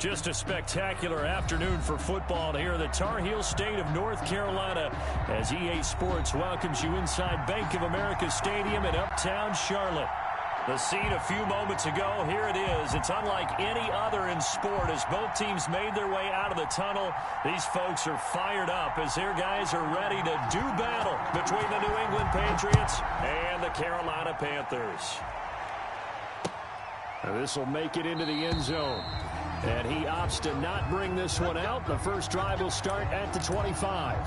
Just a spectacular afternoon for football here in the Tar Heel state of North Carolina as EA Sports welcomes you inside Bank of America Stadium in uptown Charlotte. The scene a few moments ago, here it is. It's unlike any other in sport as both teams made their way out of the tunnel. These folks are fired up as their guys are ready to do battle between the New England Patriots and the Carolina Panthers. This will make it into the end zone. And he opts to not bring this one out. The first drive will start at the 25.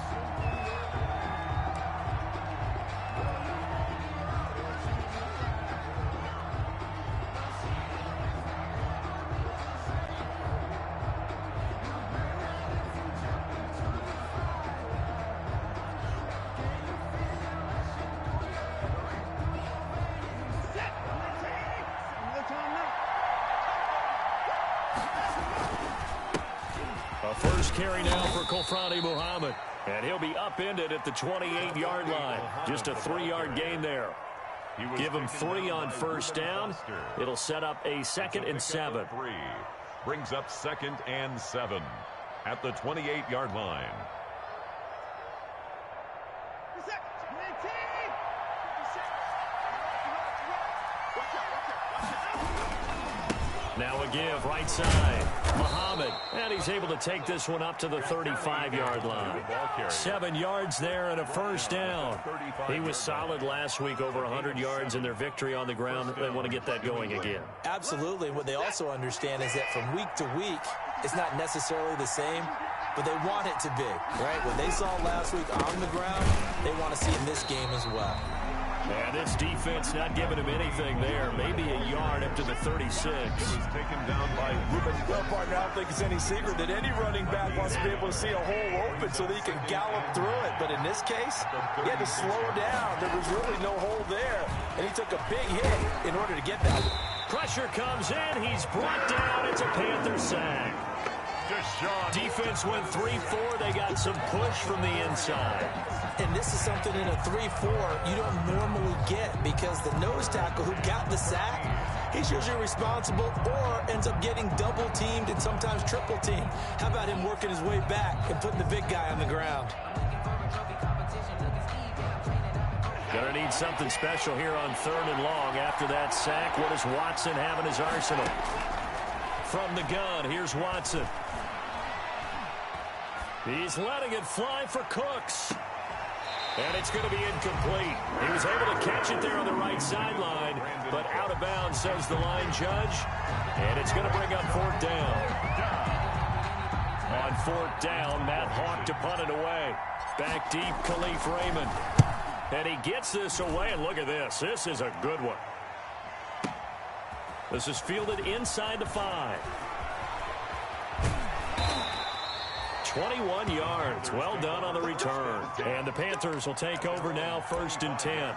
Carry now for Kofrani Muhammad. And he'll be upended at the 28-yard line. Just a 3-yard gain there. Give him 3 on first down. It'll set up a 2nd and 7. Brings up 2nd and 7 at the 28-yard line. Now a give right side. Muhammad. And he's able to take this one up to the 35-yard line. 7 yards there and a first down. He was solid last week, over 100 yards in their victory on the ground. They want to get that going again. Absolutely. What they also understand is that from week to week, it's not necessarily the same, but they want it to be, right? What they saw last week on the ground, they want to see in this game as well. And this defense not giving him anything there. Maybe a yard up to the 36. It was taken down by Ruben. Well, partner, I don't think it's any secret that any running back wants to be able to see a hole open so that he can gallop through it. But in this case, he had to slow down. There was really no hole there. And he took a big hit in order to get that. Pressure comes in. He's brought down. It's a Panther sack. Defense went 3-4. They got some push from the inside. And this is something in a 3-4 you don't normally get because the nose tackle who got the sack, he's usually responsible or ends up getting double teamed and sometimes triple teamed. How about him working his way back and putting the big guy on the ground? Gonna need something special here on 3rd and long after that sack. What does Watson have in his arsenal? From the gun, here's Watson. He's letting it fly for Cooks. And it's going to be incomplete. He was able to catch it there on the right sideline, but out of bounds, says the line judge. And it's going to bring up 4th down. On 4th down, Matt Hawk to punt it away. Back deep, Khalif Raymond. And he gets this away, and look at this. This is a good one. This is fielded inside the 5. 21 yards. Well done on the return. And the Panthers will take over now, 1st and 10.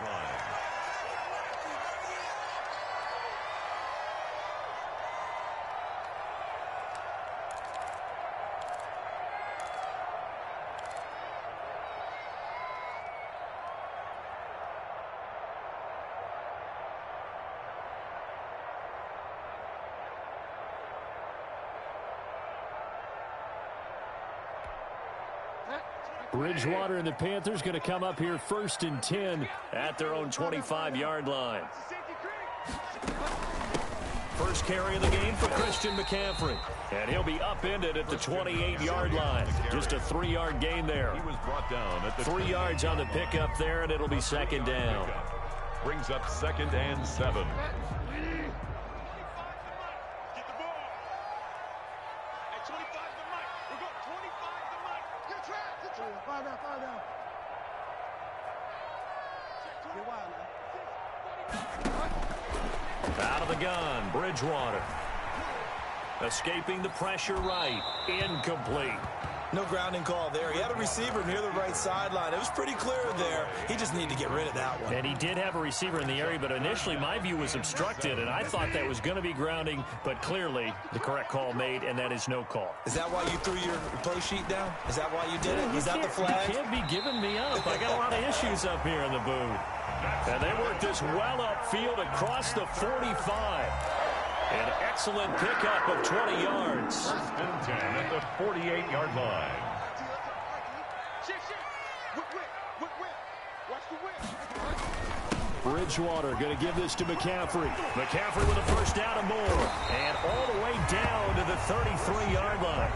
Bridgewater and the Panthers going to come up here 1st and 10 at their own 25-yard line. First carry of the game for Christian McCaffrey. And he'll be upended at the 28-yard line. Just a 3-yard gain there. He was brought down at the 3 yards on the pickup there, and it'll be 2nd down. Brings up 2nd and 7. Out of the gun, Bridgewater. Escaping the pressure right. Incomplete. No grounding call there. He had a receiver near the right sideline. It was pretty clear there. He just needed to get rid of that one. And he did have a receiver in the area, but initially my view was obstructed, and I thought that was going to be grounding, but clearly the correct call made, and that is no call. Is that why you threw your play sheet down? Is that why you did it? Was that the flag? You can't be giving me up. I got a lot of issues up here in the booth. And they work this well upfield across the 45. An excellent pickup of 20 yards. 1st and 10 at the 48-yard line. Bridgewater going to give this to McCaffrey. McCaffrey with a first down and more. And all the way down to the 33-yard line.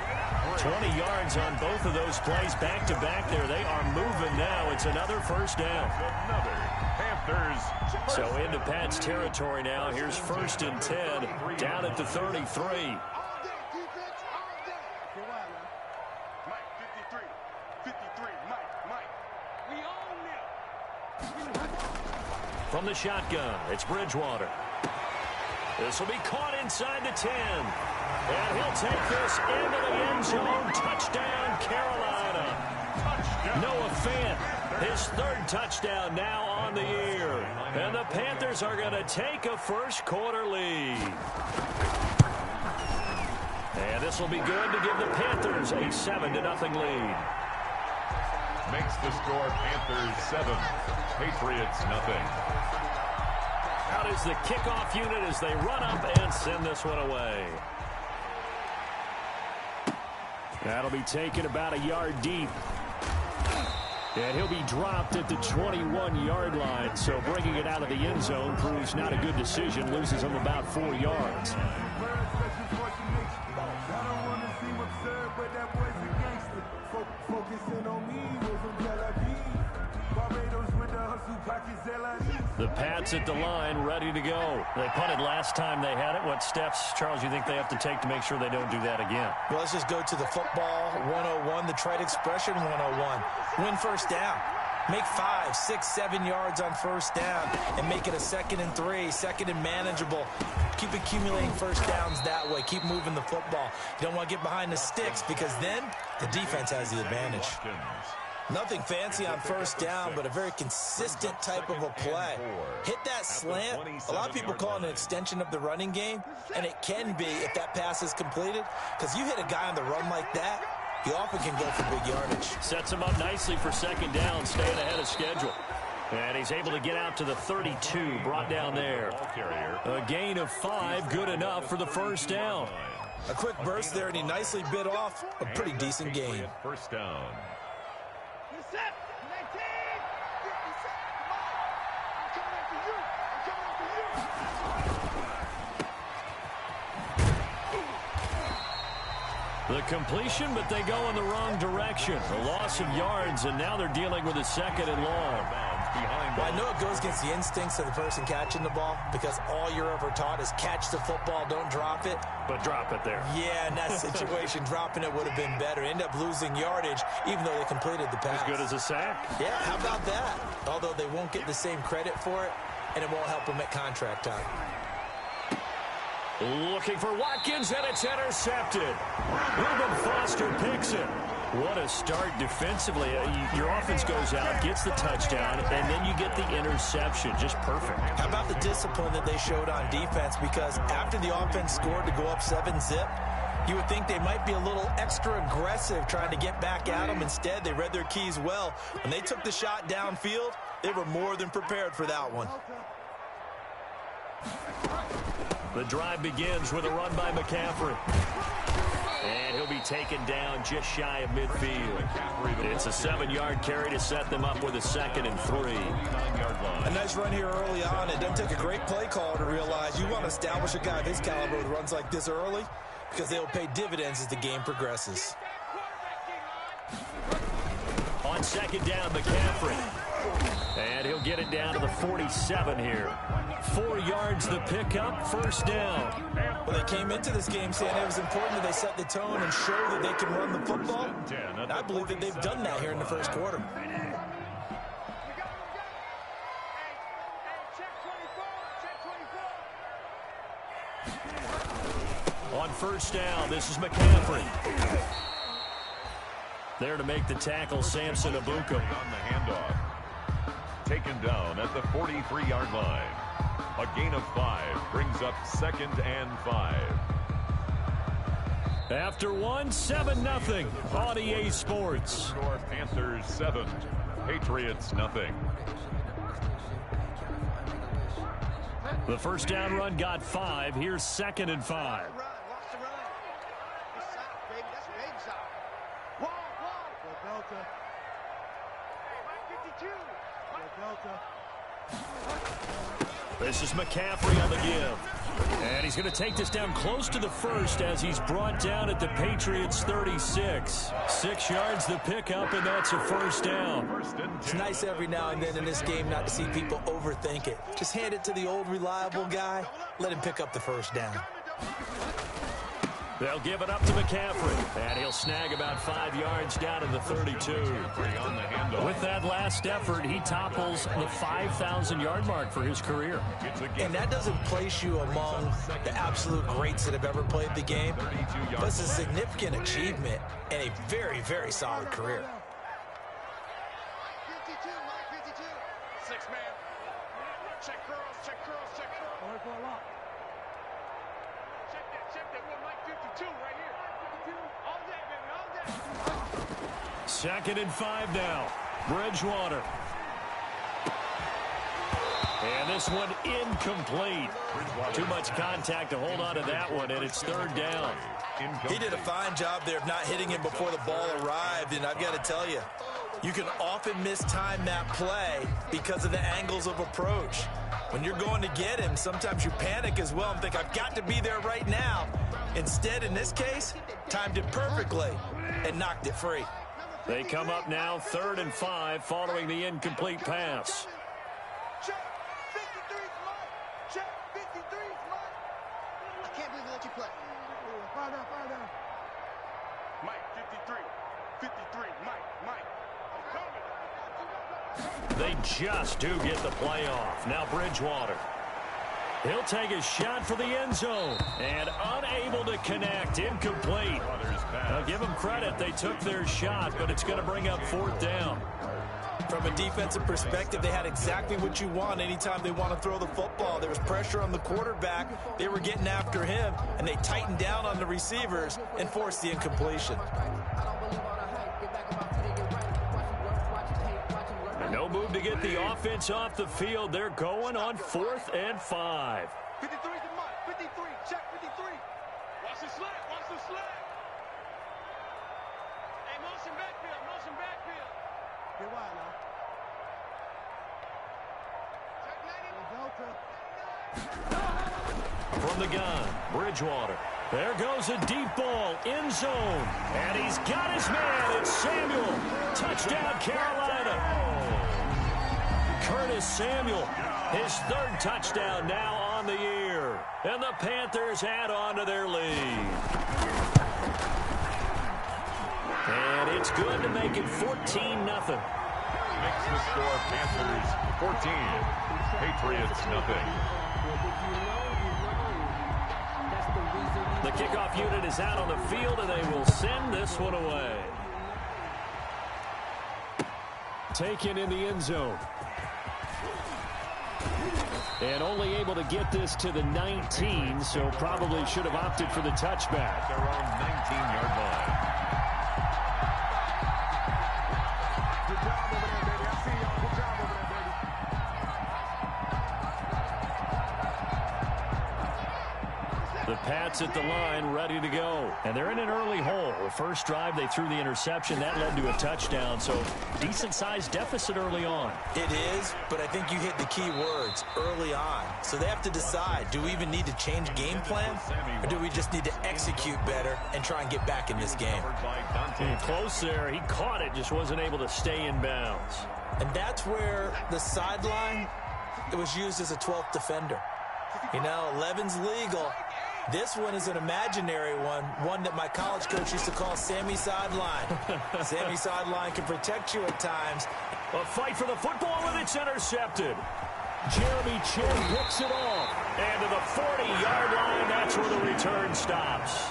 20 yards on both of those plays back-to-back there. They are moving now. It's another first down. Another Panthers. So into Pat's territory now. Here's 1st and 10 down at the 33. From the shotgun, it's Bridgewater. This will be caught inside the 10. And he'll take this into the end zone. Touchdown, Carolina. Noah Fant, his 3rd touchdown now on the year. And the Panthers are going to take a first-quarter lead. And this will be good to give the Panthers a 7-0 lead. Makes the score Panthers 7, Patriots nothing. Out is the kickoff unit as they run up and send this one away. That'll be taken about a yard deep. And he'll be dropped at the 21-yard line. So bringing it out of the end zone proves not a good decision. Loses him about 4 yards. The Pats at the line, ready to go. They punted last time they had it. What steps, Charles, you think they have to take to make sure they don't do that again? Well, let's just go to the football 101, the trite expression 101. Win first down. Make 5, 6, 7 yards on first down and make it a 2nd and 3, 2nd and manageable. Keep accumulating first downs that way. Keep moving the football. You don't want to get behind the sticks because then the defense has the advantage. Nothing fancy on first down, but a very consistent type of a play. Hit that slant. A lot of people call it an extension of the running game, and it can be if that pass is completed, because you hit a guy on the run like that, he often can go for big yardage. Sets him up nicely for 2nd down, staying ahead of schedule. And he's able to get out to the 32, brought down there. A gain of 5, good enough for the first down. A quick burst there, and he nicely bit off a pretty decent gain. First down. The completion, but they go in the wrong direction. A loss of yards, and now they're dealing with a 2nd and long. Well, I know it goes against the instincts of the person catching the ball because all you're ever taught is catch the football, don't drop it. But drop it there. Yeah, in that situation, dropping it would have been better. End up losing yardage, even though they completed the pass. As good as a sack. Yeah, how about that? Although they won't get the same credit for it, and it won't help them at contract time. Looking for Watkins, and it's intercepted. Reuben Foster picks it. What a start defensively. Your offense goes out, gets the touchdown, and then you get the interception. Just perfect. How about the discipline that they showed on defense? Because after the offense scored to go up 7-zip, you would think they might be a little extra aggressive trying to get back at them. Instead, they read their keys well. When they took the shot downfield, they were more than prepared for that one. The drive begins with a run by McCaffrey. And he'll be taken down just shy of midfield. It's a 7-yard carry to set them up with a 2nd and 3. A nice run here early on. It doesn't take a great play caller to realize you want to establish a guy of his caliber with runs like this early because they'll pay dividends as the game progresses. On 2nd down, McCaffrey. And he'll get it down to the 47 here. 4 yards the pickup, first down. Well, they came into this game saying it was important that they set the tone and show that they can run the football. And I believe that they've done that here in the first quarter. On first down, this is McCaffrey. There to make the tackle, Samson Abuka. On the handoff. Taken down at the 43-yard line. A gain of 5 brings up 2nd and 5. After 1, 7-0 on EA Sports. Score Panthers 7, Patriots nothing. The first down run got 5. Here's 2nd and 5. This is McCaffrey on the give. And he's going to take this down close to the first as he's brought down at the Patriots 36. 6 yards the pickup, and that's a first down. It's nice every now and then in this game not to see people overthink it. Just hand it to the old reliable guy. Let him pick up the first down. They'll give it up to McCaffrey, and he'll snag about 5 yards down in the 32. With that last effort, he topples the 5,000-yard mark for his career. And that doesn't place you among the absolute greats that have ever played the game, but it's a significant achievement and a very, very solid career. 6-man. Check curls, check curls, check curls. Check that one, Mike 52 right here. All day, baby, all day. 2nd and 5 now. Bridgewater. And this one incomplete. Too much contact to hold on to that one, and it's 3rd down. He did a fine job there of not hitting him before the ball arrived, and I've got to tell you, you can often mistime that play because of the angles of approach. When you're going to get him, sometimes you panic as well and think, I've got to be there right now. Instead, in this case, timed it perfectly and knocked it free. They come up now 3rd and 5 following the incomplete pass. Check 53's Mike. Check 53's Mike. I can't believe they let you play. Fire down. Mike 53. 53. Mike. I'm coming. They just do get the play off. Now Bridgewater. He'll take a shot for the end zone. And unable to connect. Incomplete. Now give them credit. They took their shot, but it's going to bring up 4th down. From a defensive perspective, they had exactly what you want anytime they want to throw the football. There was pressure on the quarterback. They were getting after him, and they tightened down on the receivers and forced the incompletion. No move to get the offense off the field. They're going on 4th and 5. 53's the Mike. 53. Check 53. Watch the slant. Watch the slant. Hey, motion backfield. Motion backfield. Get wide now. From the gun, Bridgewater. There goes a deep ball, end zone. And he's got his man. It's Samuel. Touchdown, Carolina. Curtis Samuel, his 3rd touchdown now on the year. And the Panthers add on to their lead. And it's good to make it 14-0. Makes the score Panthers 14, Patriots nothing. The kickoff unit is out on the field, and they will send this one away. Taken in the end zone. And only able to get this to the 19, so probably should have opted for the touchback. Their own 19-yard line. Good job over there, baby. I see y'all. Good job over there, baby. The Pats at the line, ready to go. And they're in an early hole. The first drive, they threw the interception. That led to a touchdown, so decent-sized deficit early on. It is, but I think you hit the key words, early on. So they have to decide, do we even need to change game plan, or do we just need to execute better and try and get back in this game? Close there. He caught it, just wasn't able to stay in bounds. And that's where the sideline, it was used as a 12th defender. You know, 11's legal. This one is an imaginary one that my college coach used to call Sammy Sideline. Sammy Sideline can protect you at times. A fight for the football, and it's intercepted. Jeremy Chin picks it off. And to the 40-yard line, that's where the return stops.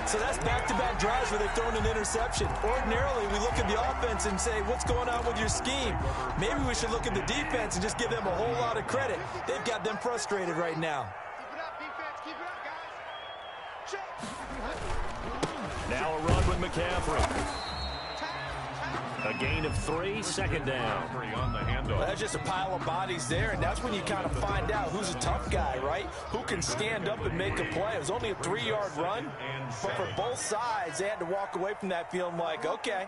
So that's back-to-back drives where they've thrown an interception. Ordinarily, we look at the offense and say, what's going on with your scheme? Maybe we should look at the defense and just give them a whole lot of credit. They've got them frustrated right now. Now a run with McCaffrey. A gain of 3, second down. On the handoff. Well, that's just a pile of bodies there, and that's when you kind of find out who's a tough guy, right? Who can stand up and make a play. It was only a 3-yard run, but for both sides, they had to walk away from that feeling like, okay,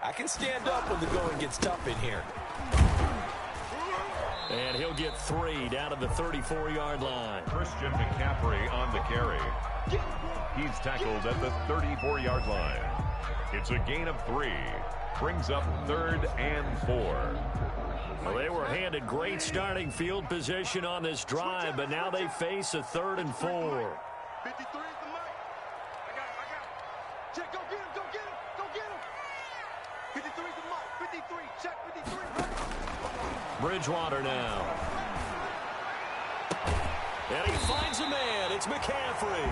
I can stand up when the going gets tough in here. And he'll get 3 down to the 34-yard line. Christian McCaffrey on the carry. He's tackled at the 34-yard line. It's a gain of 3. Brings up 3rd and 4. Well, they were handed great starting field position on this drive, but now they face a 3rd and 4. 53 is the mark. I got it. Check, go get him, go get him, go get him. 53 is the mark. 53, check 53. Bridgewater now. And he finds a man. It's McCaffrey.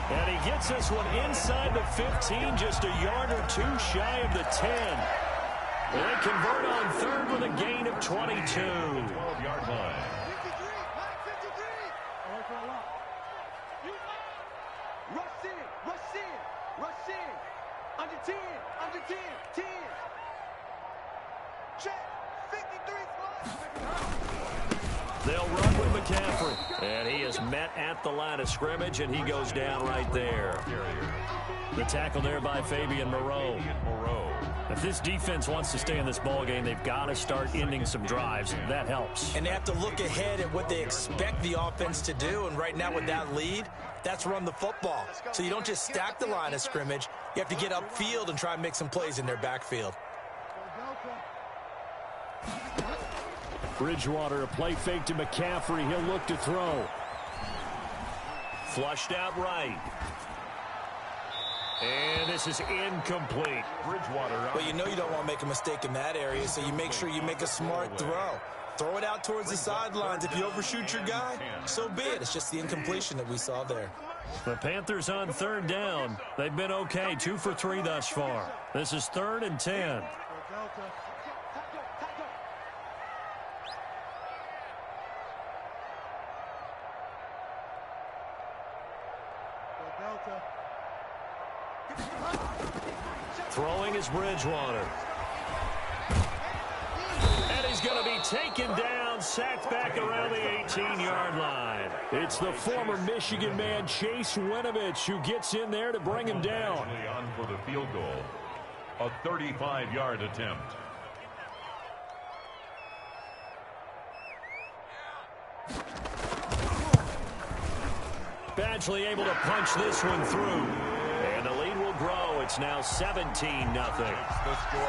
And he gets this one inside the 15, just a yard or 2 shy of the 10. They convert on 3rd with a gain of 22. 12-yard line. 53, mark 53. I like for a lot. Rush in, rush in, rush in. Under 10, under 10, 10. Check, 53 They'll run with McCaffrey. And he is met at the line of scrimmage, and he goes down right there. The tackle there by Fabian Moreau. If this defense wants to stay in this ball game, they've got to start ending some drives. That helps. And they have to look ahead at what they expect the offense to do. And right now with that lead, that's run the football. So you don't just stack the line of scrimmage. You have to get upfield and try and make some plays in their backfield. Bridgewater, a play fake to McCaffrey. He'll look to throw. Flushed out right. And this is incomplete. Bridgewater. Well, you know you don't want to make a mistake in that area, so you make sure you make a smart throw. Throw it out towards the sidelines. If you overshoot your guy, so be it. It's just the incompletion that we saw there. The Panthers on 3rd down. They've been okay, 2 for 3 thus far. This is 3rd and 10. Throwing is Bridgewater. And he's going to be taken down, sacked back around the 18-yard line. It's the former Michigan man, Chase Winovich, who gets in there to bring him down. On for the field goal. A 35-yard attempt. Badgley able to punch this one through. And the lead will grow. It's now 17-0.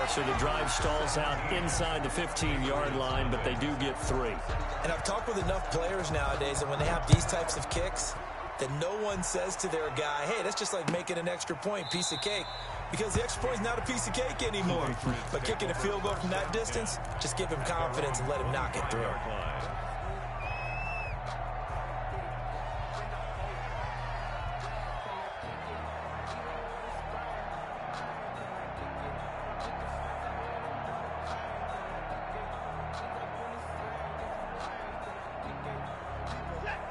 So the drive stalls out inside the 15-yard line, but they do get 3. And I've talked with enough players nowadays that when they have these types of kicks, that no one says to their guy, hey, that's just like making an extra point, piece of cake. Because the extra point is not a piece of cake anymore. But kicking a field goal from that distance, just give him confidence and let him knock it through.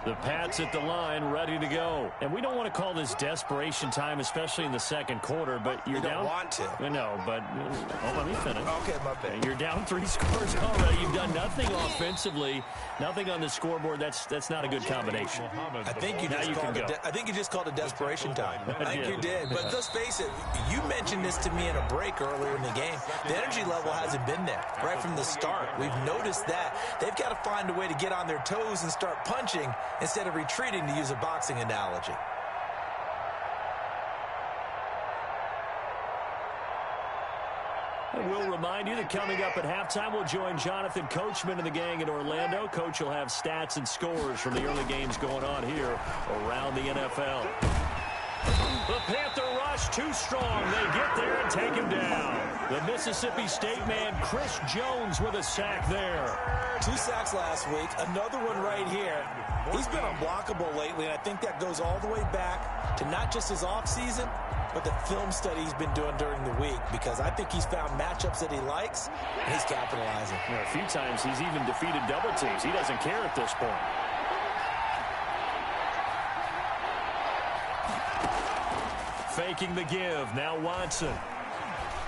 The Pats at the line, ready to go. And we don't want to call this desperation time, especially in the second quarter, but you're down. You don't want to. I know, but let me finish. Okay, my bad. You're down 3 scores already. You've done nothing offensively, nothing on the scoreboard. That's not a good combination. I think you just called it desperation time. I think you did. But let's face it, you mentioned this to me in a break earlier in the game. The energy level hasn't been there right from the start. We've noticed that. They've got to find a way to get on their toes and start punching instead of retreating, to use a boxing analogy. And we'll remind you that coming up at halftime, we'll join Jonathan Coachman and the gang in Orlando. Coach will have stats and scores from the early games going on here around the NFL. The Panther rush too strong. They get there and take him down. The Mississippi State man, Chris Jones, with a sack there. 2 sacks last week, another one right here. He's been unblockable lately, and I think that goes all the way back to not just his offseason, but the film study he's been doing during the week, because I think he's found matchups that he likes, and he's capitalizing. A few times he's even defeated double teams. He doesn't care at this point. Faking the give. Now Watson.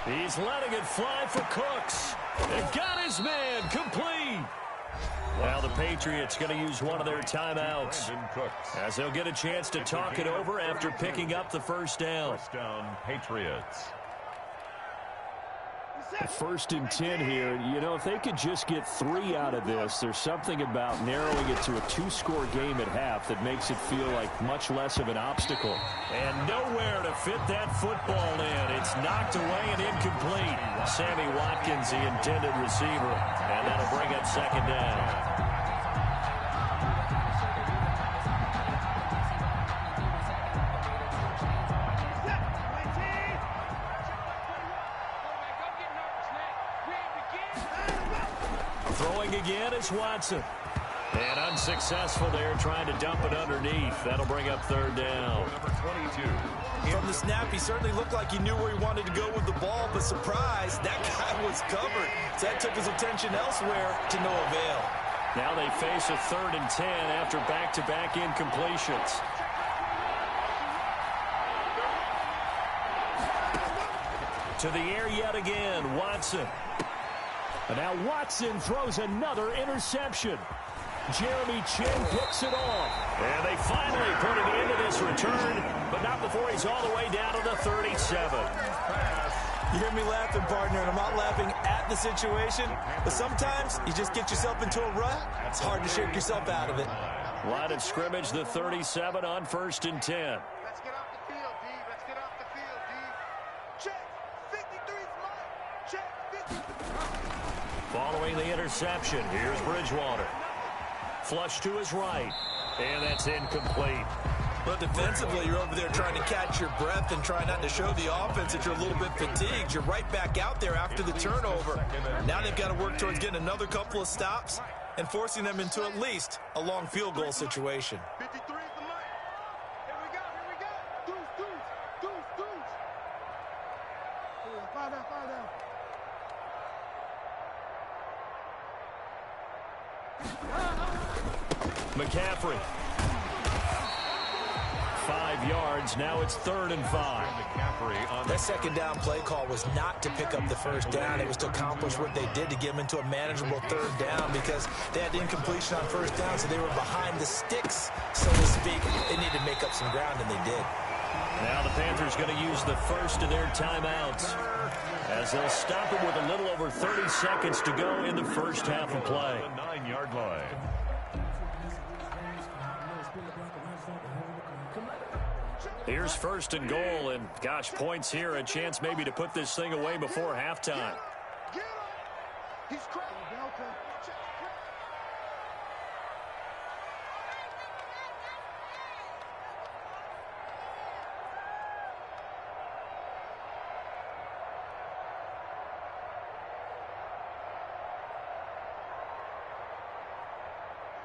He's letting it fly for Cooks. And got his man complete. Well, the Patriots going to use one of their timeouts as they'll get a chance to talk it over after picking up the first down. First down, Patriots. 1st and 10 here. You know, if they could just get 3 out of this, there's something about narrowing it to a 2-score game at half that makes it feel like much less of an obstacle. And nowhere to fit that football in. It's knocked away and incomplete. Sammy Watkins, the intended receiver, and that'll bring up 2nd down. Throwing again is Watson. And unsuccessful there, trying to dump it underneath. That'll bring up 3rd down. Number 22. From the snap, he certainly looked like he knew where he wanted to go with the ball, but surprise, that guy was covered. So that took his attention elsewhere to no avail. Now they face a 3rd and 10 after back-to-back incompletions. To the air yet again, Watson. And now Watson throws another interception. Jeremy Chin picks it off. And they finally put it into this return, but not before he's all the way down to the 37. You hear me laughing, partner, and I'm not laughing at the situation, but sometimes you just get yourself into a rut. It's hard to shake yourself out of it. Line of scrimmage, the 37 on 1st and 10. Let's get off the field, D. Let's get off the field, D. Check. 53's mine. Check. 53. Following the interception, here's Bridgewater. Flush to his right, and that's incomplete. But defensively, you're over there trying to catch your breath and try not to show the offense that you're a little bit fatigued. You're right back out there after the turnover. Now they've got to work towards getting another couple of stops and forcing them into at least a long field goal situation. 53's the mine. Here we go. Deuce. Fire down. McCaffrey. 5 yards. Now it's 3rd and 5. That 2nd down play call was not to pick up the 1st down. It was to accomplish what they did to get them into a manageable 3rd down because they had incompletion on 1st down, so they were behind the sticks, so to speak. They needed to make up some ground, and they did. Now the Panthers going to use the first of their timeouts as they'll stop it with a little over 30 seconds to go in the first half of play. The 9-yard line. Here's 1st and goal, and gosh, points here, a chance maybe to put this thing away before halftime. Get him. He's crazy. Delta. Check.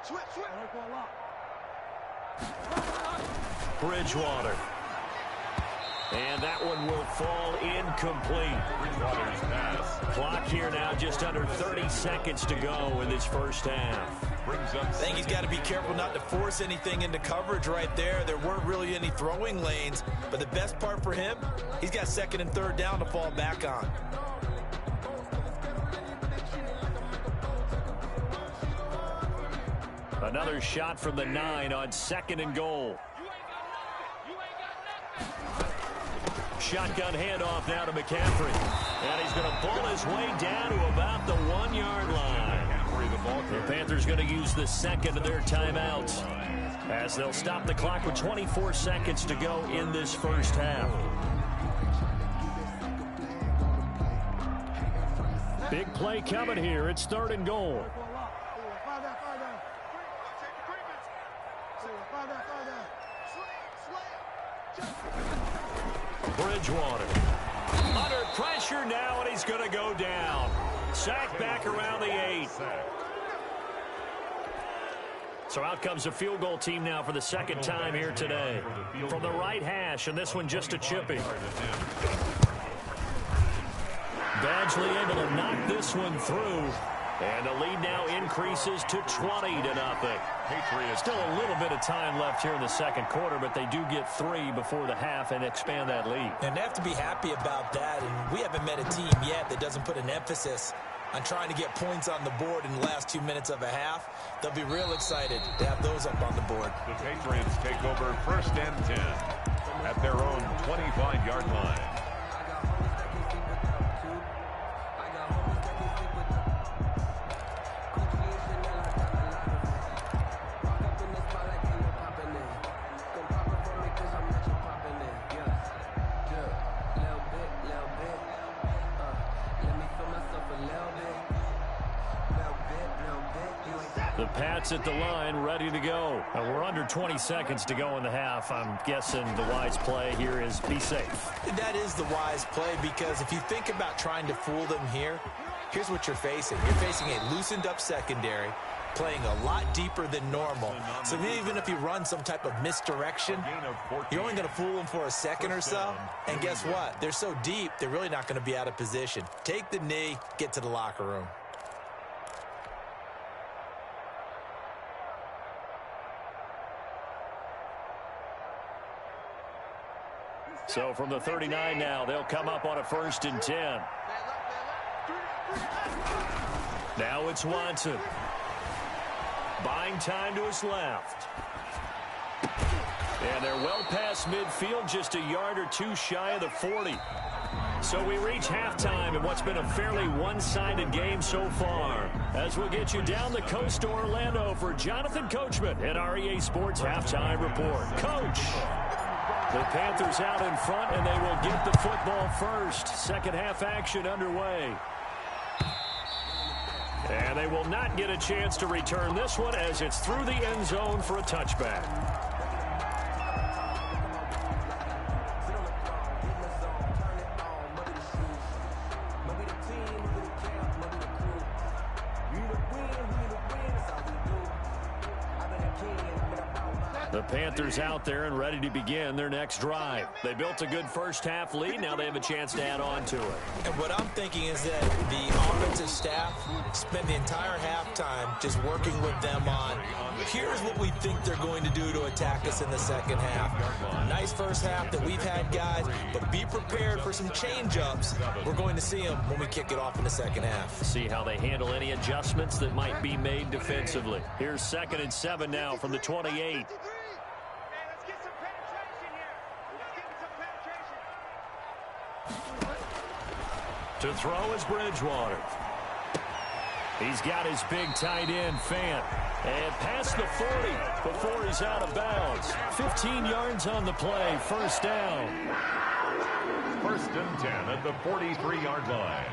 Switch. Bridgewater. And that one will fall incomplete. Bridgewater's pass. Clock here now just under 30 seconds to go in this first half. Brings up I think he's got to be careful not to force anything into coverage right there. There weren't really any throwing lanes, but the best part for him, he's got 2nd and 3rd down to fall back on. Another shot from the 9 on 2nd and goal. Shotgun handoff now to McCaffrey. And he's going to pull his way down to about the 1-yard line. The Panthers going to use the 2nd of their timeouts as they'll stop the clock with 24 seconds to go in this first half. Big play coming here. It's 3rd and goal. Fire down. Bridgewater under pressure now, and he's going to go down. Sacked back around the 8. So out comes a field goal team now for the 2nd time here today. From the right hash, and this one just a chippy. Badgley able to knock this one through. And the lead now increases to 20-0. Patriots. Still a little bit of time left here in the second quarter, but they do get 3 before the half and expand that lead. And they have to be happy about that, and we haven't met a team yet that doesn't put an emphasis on trying to get points on the board in the last 2 minutes of a half. They'll be real excited to have those up on the board. The Patriots take over 1st and 10 at their own 25-yard line. The Pats at the line, ready to go. And we're under 20 seconds to go in the half. I'm guessing the wise play here is be safe. That is the wise play, because if you think about trying to fool them here, here's what you're facing. You're facing a loosened up secondary, playing a lot deeper than normal. So even if you run some type of misdirection, you're only going to fool them for a second or so. And guess what? They're so deep, they're really not going to be out of position. Take the knee, get to the locker room. So from the 39 now, they'll come up on a 1st and 10. Now it's Watson. Buying time to his left. And they're well past midfield, just a yard or two shy of the 40. So we reach halftime in what's been a fairly one-sided game so far. As we'll get you down the coast to Orlando for Jonathan Coachman at our EA Sports Halftime Report. Coach! The Panthers out in front, and they will get the football first. Second half action underway. And they will not get a chance to return this one as it's through the end zone for a touchback. The Panthers out there and ready to begin their next drive. They built a good first half lead. Now they have a chance to add on to it. And what I'm thinking is that the offensive staff spend the entire halftime just working with them on, here's what we think they're going to do to attack us in the second half. Nice first half that we've had, guys, but be prepared for some change-ups. We're going to see them when we kick it off in the second half. See how they handle any adjustments that might be made defensively. Here's 2nd and 7 now from the 28. To throw is Bridgewater. He's got his big tight end, Fant. And past the 40 before he's out of bounds. 15 yards on the play, first down. 1st and 10 at the 43-yard line.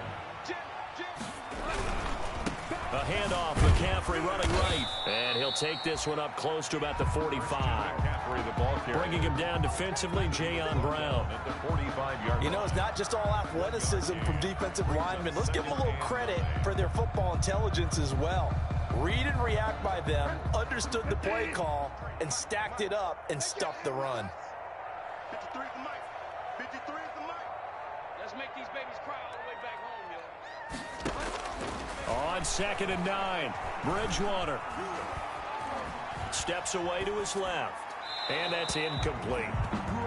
A handoff, McCaffrey running right. And he'll take this one up close to about the 45. McCaffrey, the ball carrier. Bringing him down defensively, Jayon Brown. At the 45-yard You know, it's not just all athleticism from defensive linemen. Let's give them a little credit for their football intelligence as well. Read and react by them, understood the play call, and stacked it up and stuffed the run. 53 is the mic. 53 is the mic. Let's make these babies cry all the way back home, yo. On 2nd and 9, Bridgewater steps away to his left, and that's incomplete.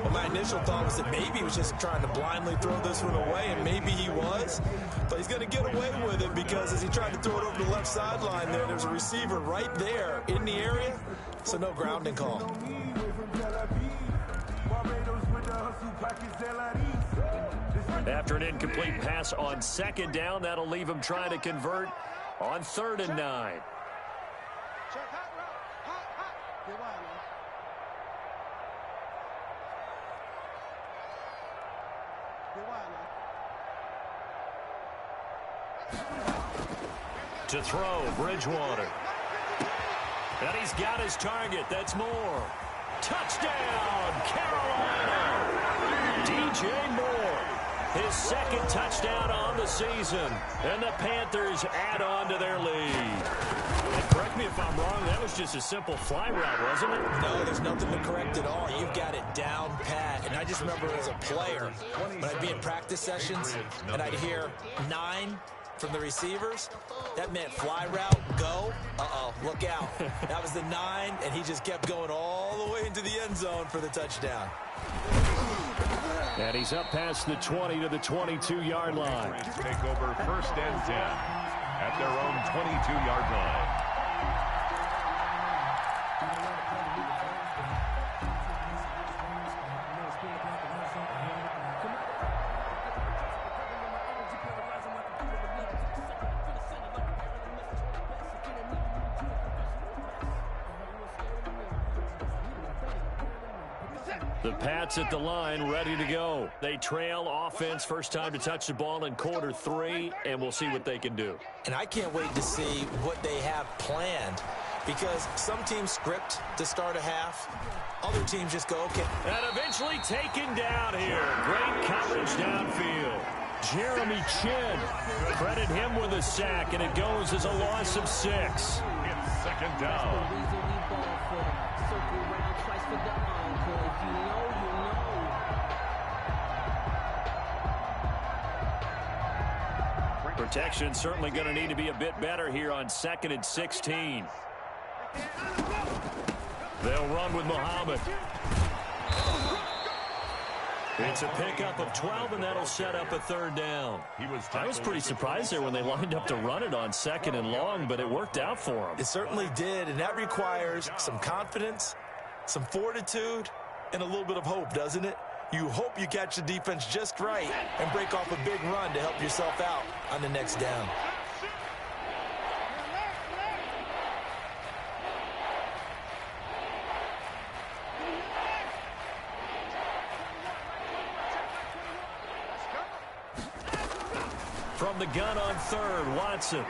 Well, my initial thought was that maybe he was just trying to blindly throw this one away, and maybe he was. But he's going to get away with it because as he tried to throw it over the left sideline there's a receiver right there in the area, so no grounding call. After an incomplete pass on 2nd down, that'll leave him trying to convert on 3rd and 9. To throw, Bridgewater. And he's got his target. That's Moore. Touchdown, Carolina! DJ Moore. His 2nd touchdown on the season. And the Panthers add on to their lead. And correct me if I'm wrong, that was just a simple fly route, wasn't it? No, there's nothing to correct at all. You've got it down pat. And I just remember as a player, when I'd be in practice sessions, and I'd hear 9, from the receivers. That meant fly route, go. Uh-oh, look out. That was the 9, and he just kept going all the way into the end zone for the touchdown. And he's up past the 20 to the 22-yard line. Take over 1st and 10 at their own 22-yard line. The Pats at the line, ready to go. They trail offense, first time to touch the ball in quarter 3, and we'll see what they can do. And I can't wait to see what they have planned, because some teams script to start a half. Other teams just go, okay. And eventually taken down here. Great coverage downfield. Jeremy Chin, credit him with a sack, and it goes as a loss of 6. It's 2nd down. Protection certainly going to need to be a bit better here on 2nd and 16. They'll run with Muhammad. It's a pickup of 12, and that'll set up a 3rd down. I was pretty surprised there when they lined up to run it on 2nd and long, but it worked out for them. It certainly did, and that requires some confidence, some fortitude, and a little bit of hope, doesn't it? You hope you catch the defense just right and break off a big run to help yourself out on the next down. From the gun on 3rd, Watson.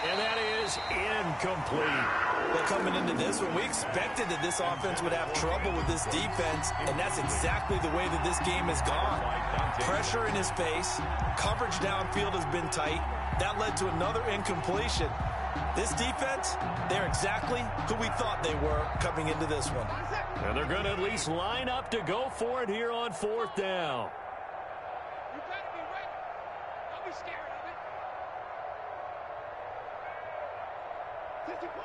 And that is incomplete. Well, coming into this one, we expected that this offense would have trouble with this defense, and that's exactly the way that this game has gone. Pressure in his face, coverage downfield has been tight. That led to another incompletion. This defense, they're exactly who we thought they were coming into this one. And they're going to at least line up to go for it here on 4th down. You better be ready. Don't be scared of it. 54.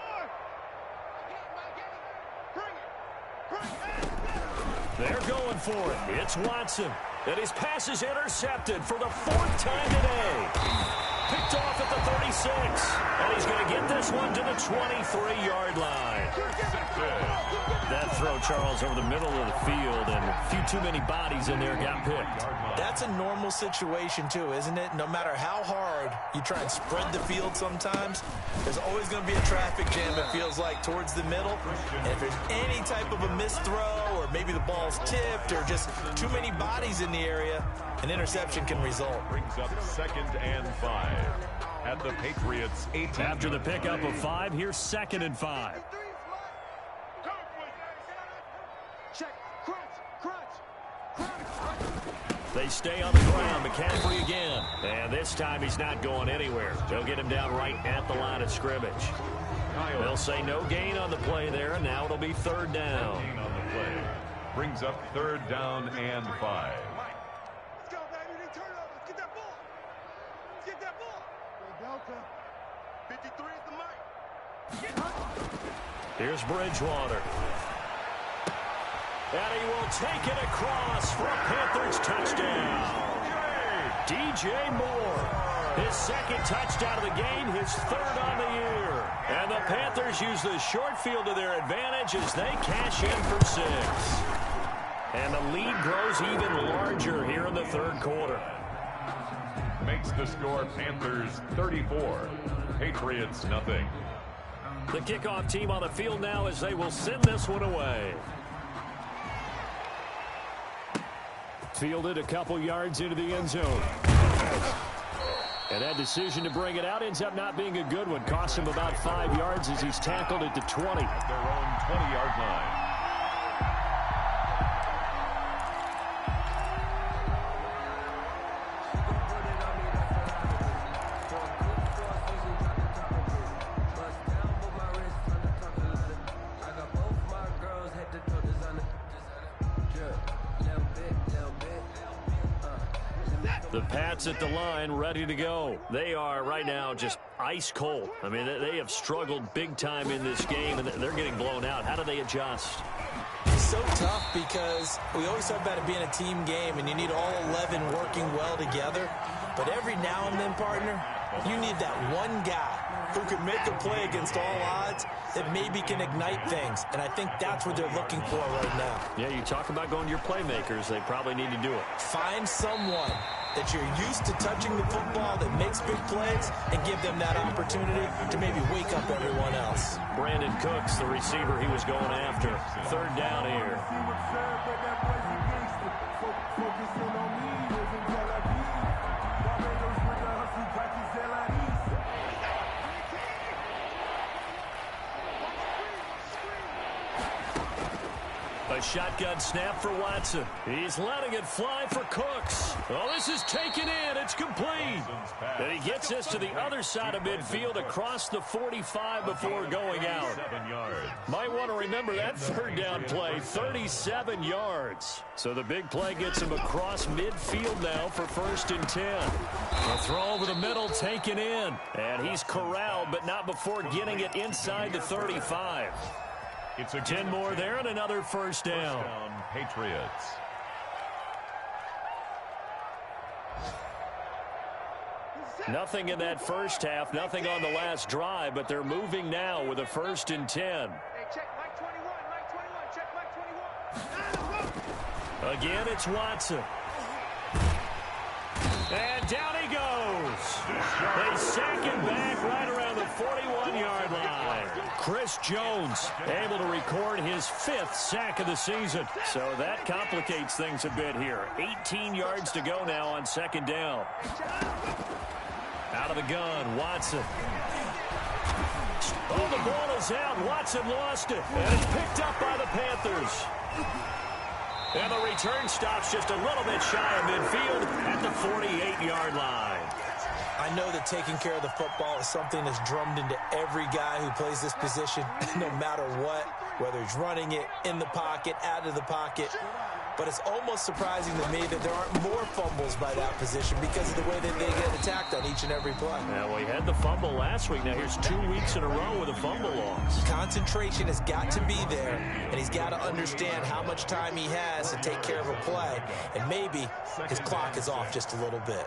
They're going for it. It's Watson. And his pass is intercepted for the 4th time today. Picked off at the 36. And he's going to get this one to the 23-yard line. That throw, Charles, over the middle of the field, and a few too many bodies in there got picked. That's a normal situation, too, isn't it? No matter how hard you try and spread the field sometimes, there's always going to be a traffic jam, it feels like, towards the middle. And if there's any type of a missed throw, or maybe the ball's tipped, or just too many bodies in the area, an interception can result. Brings up 2nd and 5 at the Patriots' 18. After the pickup of 5, here's 2nd and 5. They stay on the ground. McCaffrey again. And this time he's not going anywhere. They'll get him down right at the line of scrimmage. They'll say no gain on the play there, and now it'll be 3rd down. Gain on the play. Brings up 3rd down and 5. Let's go, baby. They turn over. Get that ball. Get that ball. Delta. 53 is the mic. Here's Bridgewater. And he will take it across for a Panthers touchdown. DJ Moore. His 2nd touchdown of the game, his 3rd on the year. And the Panthers use the short field to their advantage as they cash in for 6. And the lead grows even larger here in the 3rd quarter. Makes the score Panthers 34, Patriots nothing. The kickoff team on the field now as they will send this one away. Fielded a couple yards into the end zone. And that decision to bring it out ends up not being a good one. Cost him about 5 yards as he's tackled at the 20. At their own 20-yard line. The Pats at the line, ready to go. They are right now just ice cold. I mean, they have struggled big time in this game, and they're getting blown out. How do they adjust? It's so tough because we always talk about it being a team game, and you need all 11 working well together. But every now and then, partner, you need that one guy who can make a play against all odds that maybe can ignite things. And I think that's what they're looking for right now. Yeah, you talk about going to your playmakers. They probably need to do it. Find someone that you're used to touching the football that makes big plays and give them that opportunity to maybe wake up everyone else. Brandon Cooks, the receiver he was going after. Third down here. A shotgun snap for Watson. He's letting it fly for Cooks. Oh, this is taken in. It's complete. And he gets this to the other side of midfield across the 45 before going out. Might want to remember that third down play, 37 yards. So the big play gets him across midfield now for 1st and 10. A throw over the middle taken in. And he's corralled, but not before getting it inside the 35. It's a 10 more there and another first down. Patriots. Nothing in that first half, nothing on the last drive, but they're moving now with a 1st and 10. Hey, check Mike 21, Mike 21, check Mike 21. Again, it's Watson. And down he goes. They sack him back right around the 41-yard line. Chris Jones able to record his 5th sack of the season. So that complicates things a bit here. 18 yards to go now on 2nd down. Out of the gun, Watson. Oh, the ball is out. Watson lost it. And it's picked up by the Panthers. And the return stops just a little bit shy of midfield at the 48-yard line. I know that taking care of the football is something that's drummed into every guy who plays this position, no matter what, whether he's running it, in the pocket, out of the pocket. But it's almost surprising to me that there aren't more fumbles by that position because of the way that they get attacked on each and every play. Now, we had the fumble last week. Now, here's 2 weeks in a row with a fumble loss. Concentration has got to be there, and he's got to understand how much time he has to take care of a play, and maybe his clock is off just a little bit.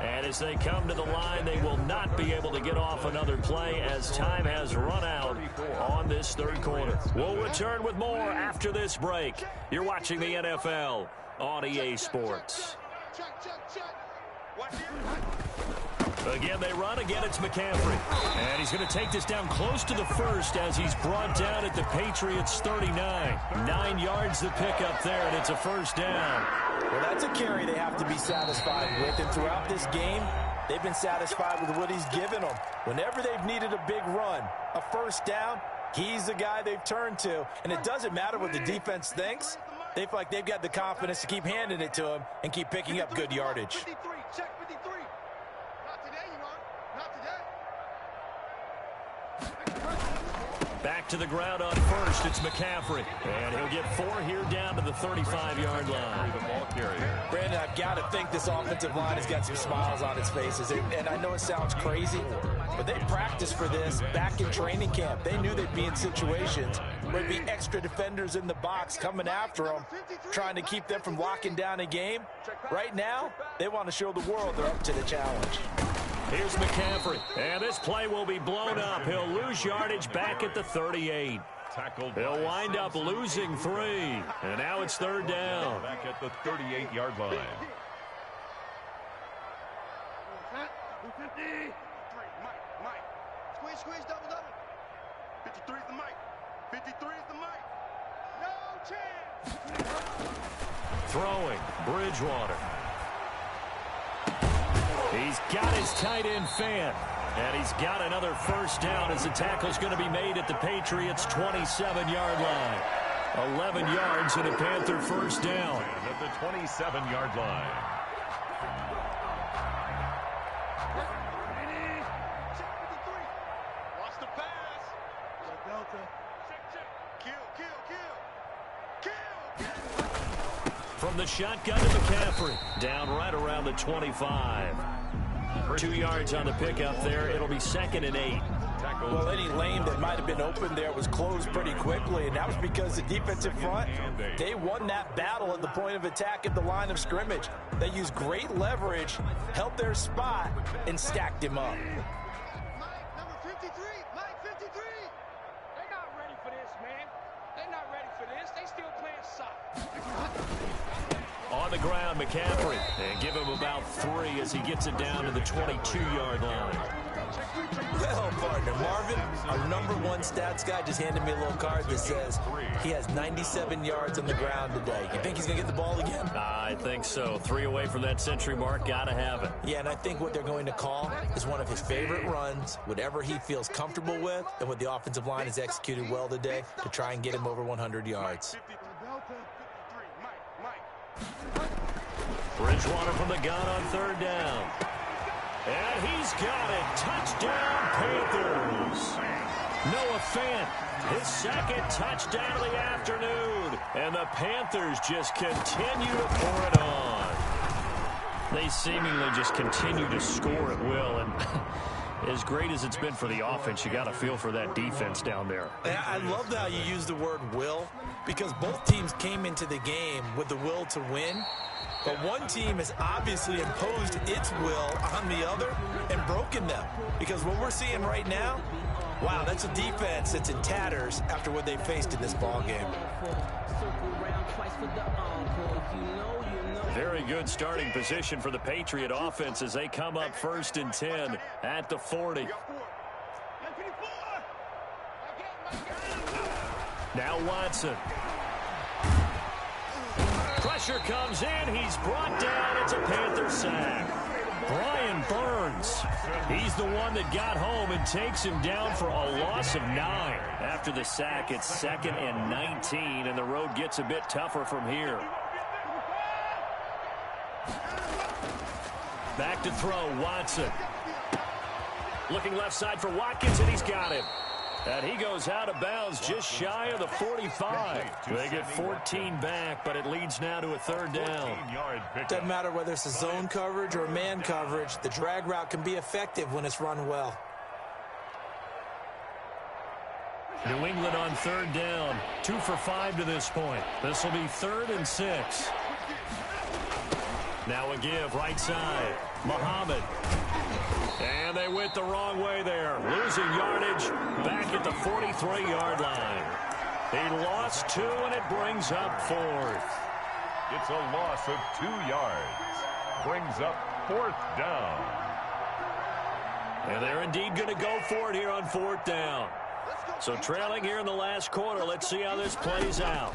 And as they come to the line, they will not be able to get off another play as time has run out on this 3rd quarter. We'll return with more after this break. You're watching the NFL on EA Sports. Again, they run. Again, it's McCaffrey. And he's going to take this down close to the 1st as he's brought down at the Patriots' 39. 9 yards to pick up there, and it's a 1st down. Well, that's a carry they have to be satisfied with. And throughout this game, they've been satisfied with what he's given them. Whenever they've needed a big run, a 1st down, he's the guy they've turned to. And it doesn't matter what the defense thinks. They feel like they've got the confidence to keep handing it to him and keep picking up good yardage. 53, check 53. Not today, you are. Not today. Back to the ground on 1st. It's McCaffrey. And he'll get 4 here down to the 35-yard line. The ball carrier. Brandon, I've got to think this offensive line has got some smiles on its faces. And I know it sounds crazy, but they practiced for this back in training camp. They knew they'd be in situations where there'd be extra defenders in the box coming after them, trying to keep them from locking down a game. Right now, they want to show the world they're up to the challenge. Here's McCaffrey, and this play will be blown up. He'll lose yardage back at the 38. He'll wind up losing 3, and now it's 3rd down. Back at the 38-yard line. Mike. Squeeze, double. 53 is the Mike. 53 is the Mike. No chance. Throwing, Bridgewater. He's got his tight end fan. And he's got another 1st down as the tackle's going to be made at the Patriots' 27-yard line. 11 yards and a Panther 1st down. At the 27-yard line. Check 53. Watch the pass. Delta. Check. Kill. From From the shotgun to McCaffrey. Down right around the 25. 2 yards on the pickup there. It'll be 2nd and 8. Well, any lane that might have been open there was closed pretty quickly, and that was because the defensive front, they won that battle at the point of attack at the line of scrimmage. They used great leverage, held their spot, and stacked him up. Mike, number 53. Mike, 53. They're not ready for this, man. They're not ready for this. They still playing soccer. On the ground, McCaffrey. And give him about 3 as he gets it down to the 22-yard line. Well, partner, Marvin, our #1 stats guy just handed me a little card that says he has 97 yards on the ground today. You think he's going to get the ball again? I think so. 3 away from that century mark. Got to have it. Yeah, and I think what they're going to call is one of his favorite runs, whatever he feels comfortable with, and what the offensive line has executed well today to try and get him over 100 yards. Bridgewater from the gun on 3rd down. And he's got it. Touchdown, Panthers. Noah Fant, his 2nd touchdown of the afternoon. And the Panthers just continue to pour it on. They seemingly just continue to score at will. And as great as it's been for the offense, you got to feel for that defense down there. I love how you use the word will, because both teams came into the game with the will to win. But one team has obviously imposed its will on the other and broken them. Because what we're seeing right now, wow, that's a defense that's in tatters after what they faced in this ball game. Very good starting position for the Patriot offense as they come up 1st and 10 at the 40. Now Watson. Pressure comes in. He's brought down. It's a Panther sack. Brian Burns. He's the one that got home and takes him down for a loss of 9. After the sack, it's 2nd and 19, and the road gets a bit tougher from here. Back to throw, Watson. Looking left side for Watkins, and he's got him. And he goes out of bounds just shy of the 45. They get 14 back, but it leads now to a 3rd down. Doesn't matter whether it's a zone coverage or man coverage, the drag route can be effective when it's run well. New England on 3rd down. 2 for 5 to this point. This will be 3rd and 6. Now a give, right side. Muhammad. And they went the wrong way there. Losing yardage back at the 43-yard line. He lost 2, and it brings up 4th. It's a loss of 2 yards. Brings up 4th down. And they're indeed going to go for it here on 4th down. So trailing here in the last quarter. Let's see how this plays out.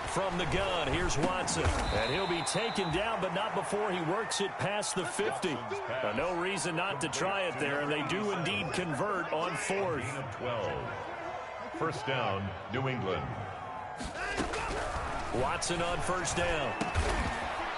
From the gun, here's Watson. And he'll be taken down, but not before he works it past the 50. No reason not to try it there, and they do indeed convert on 4th. 12. 1st down, New England. Watson on 1st down.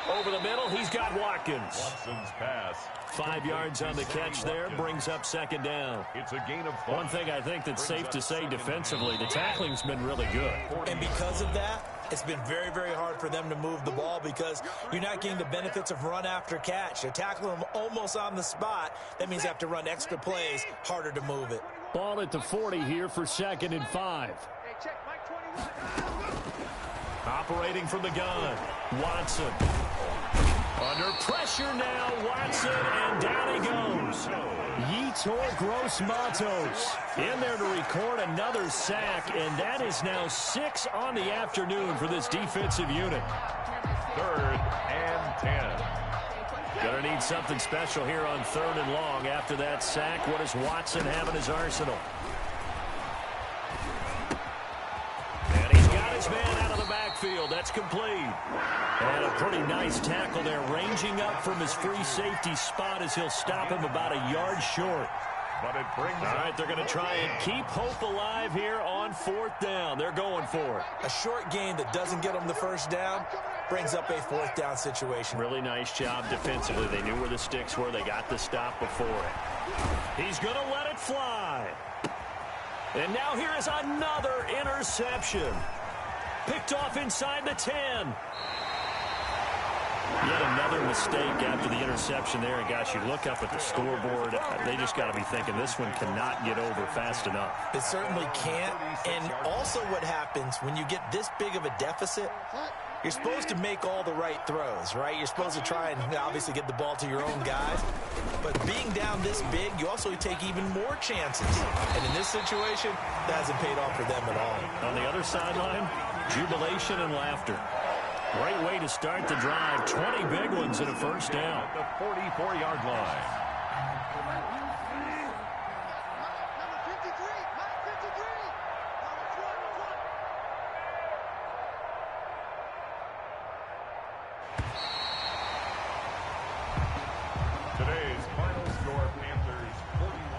Over the middle, he's got Watkins. Watson's pass. 5 yards on the catch there, brings up 2nd down. It's a gain of 5. One thing I think that's safe to say defensively, the tackling's been really good. And because of that, it's been very, very hard for them to move the ball because you're not getting the benefits of run after catch. They're tackling them almost on the spot. That means they have to run extra plays, harder to move it. Ball at the 40 here for 2nd and 5. Operating from the gun, Watson. Under pressure now, Watson, and down he goes. Yetur Gross-Matos in there to record another sack, and that is now 6 on the afternoon for this defensive unit. 3rd and 10. Gonna need something special here on 3rd and long after that sack. What does Watson have in his arsenal? And he's got his man out of the backfield. That's complete. And a pretty nice tackle there, ranging up from his free safety spot as he'll stop him about a yard short. But it brings All right, they're going to try and keep hope alive here on 4th down. They're going for it. A short gain that doesn't get them the 1st down brings up a 4th down situation. Really nice job defensively. They knew where the sticks were. They got the stop before it. He's going to let it fly. And now here is another interception. Picked off inside the 10. Yet another mistake after the interception there. And, gosh, you look up at the scoreboard. They just got to be thinking this one cannot get over fast enough. It certainly can't. And also what happens when you get this big of a deficit, you're supposed to make all the right throws, right? You're supposed to try and obviously get the ball to your own guys. But being down this big, you also take even more chances. And in this situation, that hasn't paid off for them at all. On the other sideline, jubilation and laughter. Great way to start the drive. 20 big ones and a first down. The 44-yard line. Today's final score, Panthers 40.